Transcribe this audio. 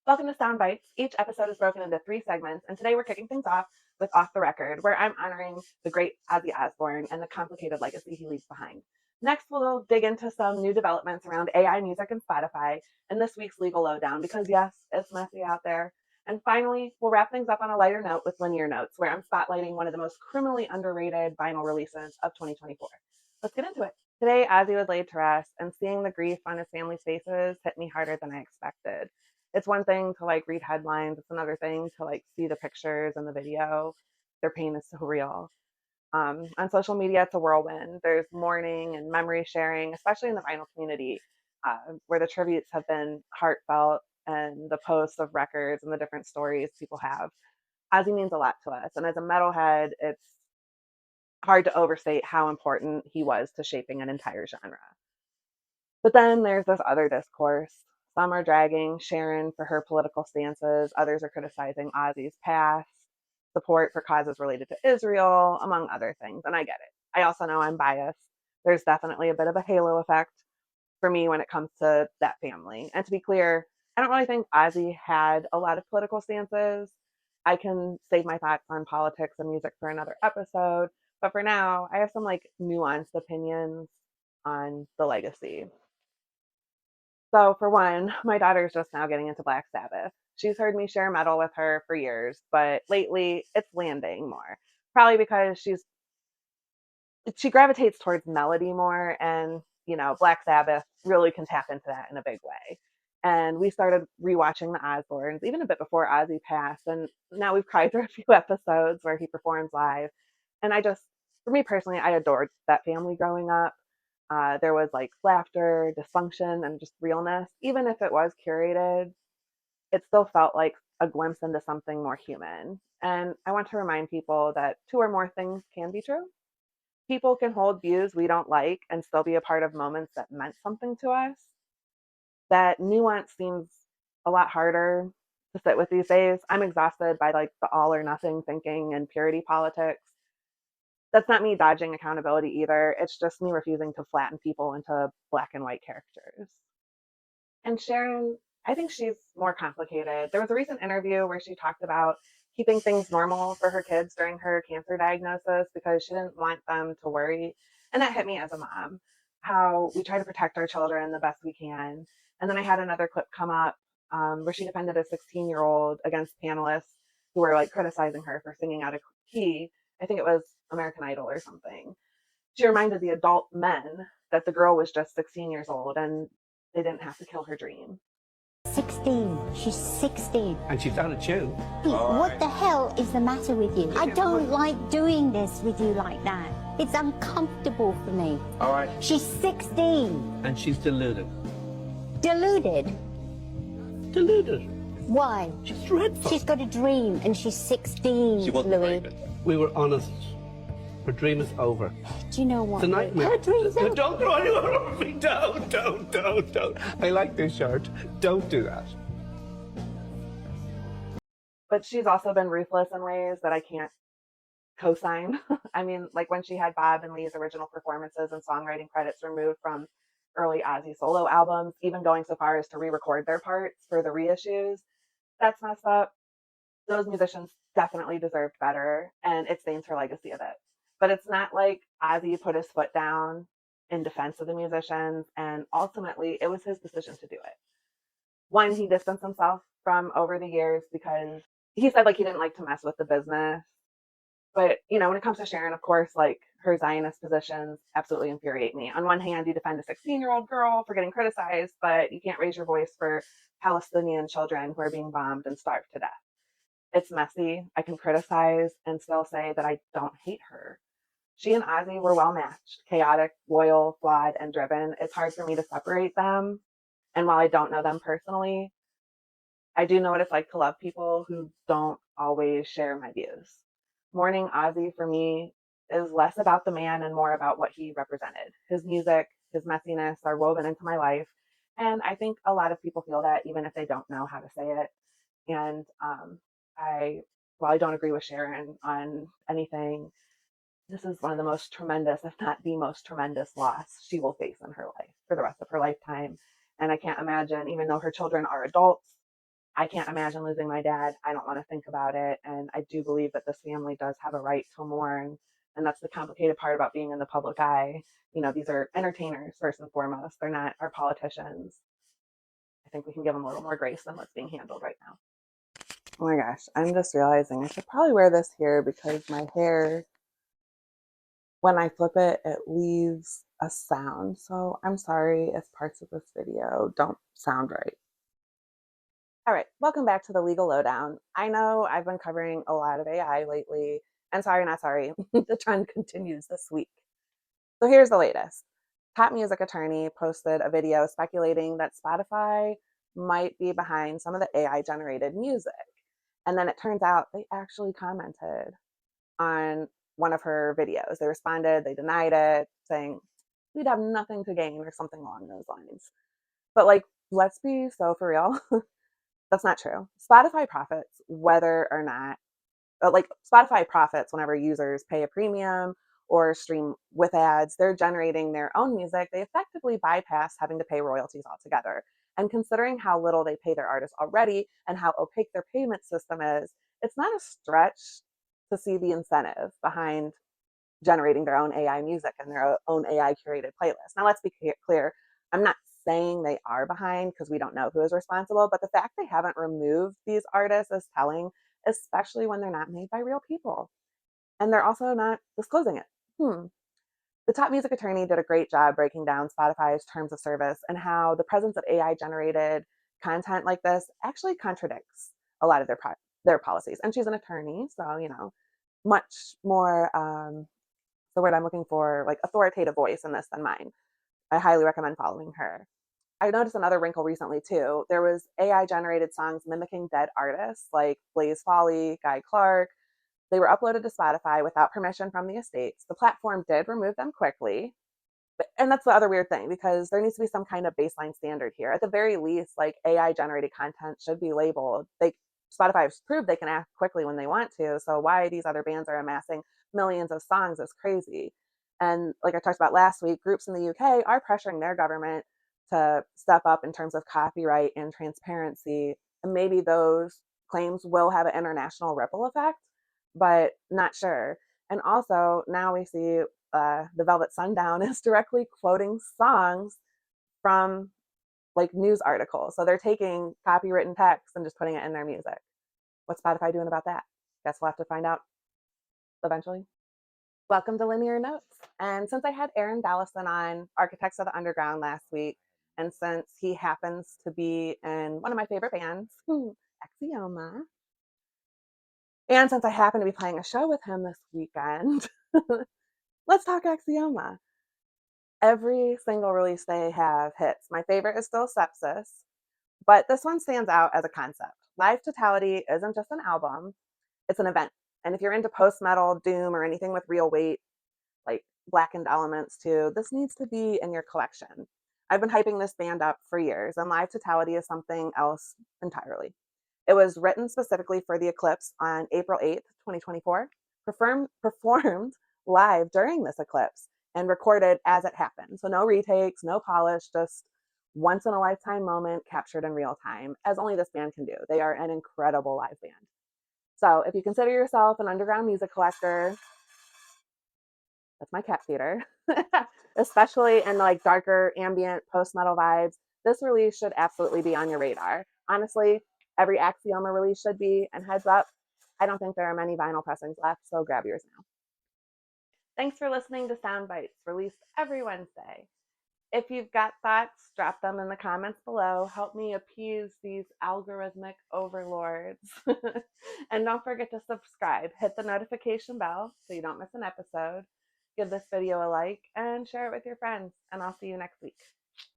Welcome to Sound Bites. Each episode is broken into 3 segments, and today we're kicking things off with Off the Record, where I'm honoring the great Ozzy Osbourne and the complicated legacy he leaves behind. Next, we'll dig into some new developments around AI music and Spotify, and this week's Legal Lowdown, because yes, it's messy out there. And finally, we'll wrap things up on a lighter note with Linear Notes, where I'm spotlighting one of the most criminally underrated vinyl releases of 2024. Let's get into it. Today, Ozzy was laid to rest, and seeing the grief on his family's faces hit me harder than I expected. It's one thing to like read headlines, it's another thing to like see the pictures and the video. Their pain is so real. On social media, it's a whirlwind. There's mourning and memory sharing, especially in the vinyl community, where the tributes have been heartfelt and the posts of records and the different stories people have. Ozzy means a lot to us. And as a metalhead, it's hard to overstate how important he was to shaping an entire genre. But then there's this other discourse. Some are dragging Sharon for her political stances, others are criticizing Ozzy's past, support for causes related to Israel, among other things. And I get it. I also know I'm biased. There's definitely a bit of a halo effect for me when it comes to that family. And to be clear, I don't really think Ozzy had a lot of political stances. I can save my thoughts on politics and music for another episode. But for now, I have some like nuanced opinions on the legacy. So, for one, my daughter's just now getting into Black Sabbath. She's heard me share metal with her for years, but lately it's landing more. Probably because she gravitates towards melody more, and Black Sabbath really can tap into that in a big way. And we started rewatching the Osbournes even a bit before Ozzy passed, and now we've cried through a few episodes where he performs live. And for me personally, I adored that family growing up. There was like laughter, dysfunction, and just realness. Even if it was curated, it still felt like a glimpse into something more human. And I want to remind people that 2 or more things can be true. People can hold views we don't like and still be a part of moments that meant something to us. That nuance seems a lot harder to sit with these days. I'm exhausted by like the all or nothing thinking and purity politics. That's not me dodging accountability either. It's just me refusing to flatten people into black and white characters. And Sharon, I think she's more complicated. There was a recent interview where she talked about keeping things normal for her kids during her cancer diagnosis because she didn't want them to worry. And that hit me as a mom, how we try to protect our children the best we can. And then I had another clip come up where she defended a 16-year-old against panelists who were like criticizing her for singing out of key. I think it was American Idol or something. She reminded the adult men that the girl was just 16 years old and they didn't have to kill her dream. 16. She's 16. And she's out of tune. What the hell is the matter with you? I don't like doing this with you like that. It's uncomfortable for me. All right. She's 16. And she's deluded. Deluded? Deluded. Why? She's dreadful. She's got a dream and she's 16, She wasn't Louis. raping. We were honest. Her dream is over. Do you know what? It's a nightmare. Her dream's over. Don't throw anyone over me. Don't. I like this shirt. Don't do that. But she's also been ruthless in ways that I can't co-sign. I mean, like when she had Bob and Lee's original performances and songwriting credits removed from early Ozzy solo albums, even going so far as to re-record their parts for the reissues. That's messed up. Those musicians definitely deserved better, and it stains her legacy a bit. But it's not like Ozzy put his foot down in defense of the musicians, and ultimately it was his decision to do it. One, he distanced himself from over the years because he said like he didn't like to mess with the business. But when it comes to Sharon, of course, like her Zionist positions absolutely infuriate me. On one hand, you defend a 16-year-old girl for getting criticized, but you can't raise your voice for Palestinian children who are being bombed and starved to death. It's messy. I can criticize and still say that I don't hate her. She and Ozzy were well matched, chaotic, loyal, flawed, and driven. It's hard for me to separate them. And while I don't know them personally, I do know what it's like to love people who don't always share my views. Mourning Ozzy for me is less about the man and more about what he represented. His music, his messiness are woven into my life. And I think a lot of people feel that even if they don't know how to say it. And while I don't agree with Sharon on anything, this is one of the most tremendous, if not the most tremendous loss she will face in her life for the rest of her lifetime. And I can't imagine, even though her children are adults, I can't imagine losing my dad. I don't want to think about it. And I do believe that this family does have a right to mourn. And that's the complicated part about being in the public eye. These are entertainers first and foremost. They're not our politicians. I think we can give them a little more grace than what's being handled right now. Oh my gosh, I'm just realizing I should probably wear this here because my hair, when I flip it, it leaves a sound. So I'm sorry if parts of this video don't sound right. All right, welcome back to the Legal Lowdown. I know I've been covering a lot of AI lately, and sorry, not sorry, the trend continues this week. So here's the latest. Top music attorney posted a video speculating that Spotify might be behind some of the AI generated music. And then it turns out they actually commented on one of her videos. They responded, they denied it, saying we'd have nothing to gain or something along those lines. But let's be so for real. That's not true. Spotify profits whether or not, Spotify profits whenever users pay a premium or stream with ads. They're generating their own music. They effectively bypass having to pay royalties altogether. And considering how little they pay their artists already and how opaque their payment system is, it's not a stretch to see the incentive behind generating their own AI music and their own AI curated playlist. Now, let's be clear. I'm not saying they are behind because we don't know who is responsible, but the fact they haven't removed these artists is telling, especially when they're not made by real people. And they're also not disclosing it. The top music attorney did a great job breaking down Spotify's terms of service and how the presence of AI generated content like this actually contradicts a lot of their policies. And she's an attorney, so much more the word I'm looking for, like authoritative voice in this than mine. I highly recommend following her. I noticed another wrinkle recently too. There was AI generated songs mimicking dead artists like Blaze Folly, Guy Clark. They were uploaded to Spotify without permission from the estates. The platform did remove them quickly. And that's the other weird thing because there needs to be some kind of baseline standard here. At the very least, AI generated content should be labeled. Spotify has proved they can act quickly when they want to. So why these other bands are amassing millions of songs is crazy. And like I talked about last week, groups in the UK are pressuring their government to step up in terms of copyright and transparency. And maybe those claims will have an international ripple effect, but not sure. And also now we see the Velvet Sundown is directly quoting songs from news articles. So they're taking copywritten text and just putting it in their music. What's Spotify doing about that? Guess we'll have to find out eventually. Welcome to Linear Notes. And since I had Aaron Dallison on, Architects of the Underground, last week, and since he happens to be in one of my favorite bands, Axioma, and since I happen to be playing a show with him this weekend, let's talk Axioma. Every single release they have hits. My favorite is still Sepsis, but this one stands out as a concept. Live Totality isn't just an album, it's an event. And if you're into post metal, doom, or anything with real weight, like blackened elements too, this needs to be in your collection. I've been hyping this band up for years, and Live Totality is something else entirely. It was written specifically for the eclipse on April 8th, 2024, performed live during this eclipse, and recorded as it happened. So no retakes, no polish, just once in a lifetime moment captured in real time, as only this band can do. They are an incredible live band. So if you consider yourself an underground music collector, that's my cat feeder, especially in darker ambient post metal vibes, this release should absolutely be on your radar. Honestly, every Axioma release should be. And heads up, I don't think there are many vinyl pressings left, so grab yours now. Thanks for listening to Sound Bites, released every Wednesday. If you've got thoughts, drop them in the comments below. Help me appease these algorithmic overlords. And don't forget to subscribe. Hit the notification bell so you don't miss an episode. Give this video a like and share it with your friends. And I'll see you next week.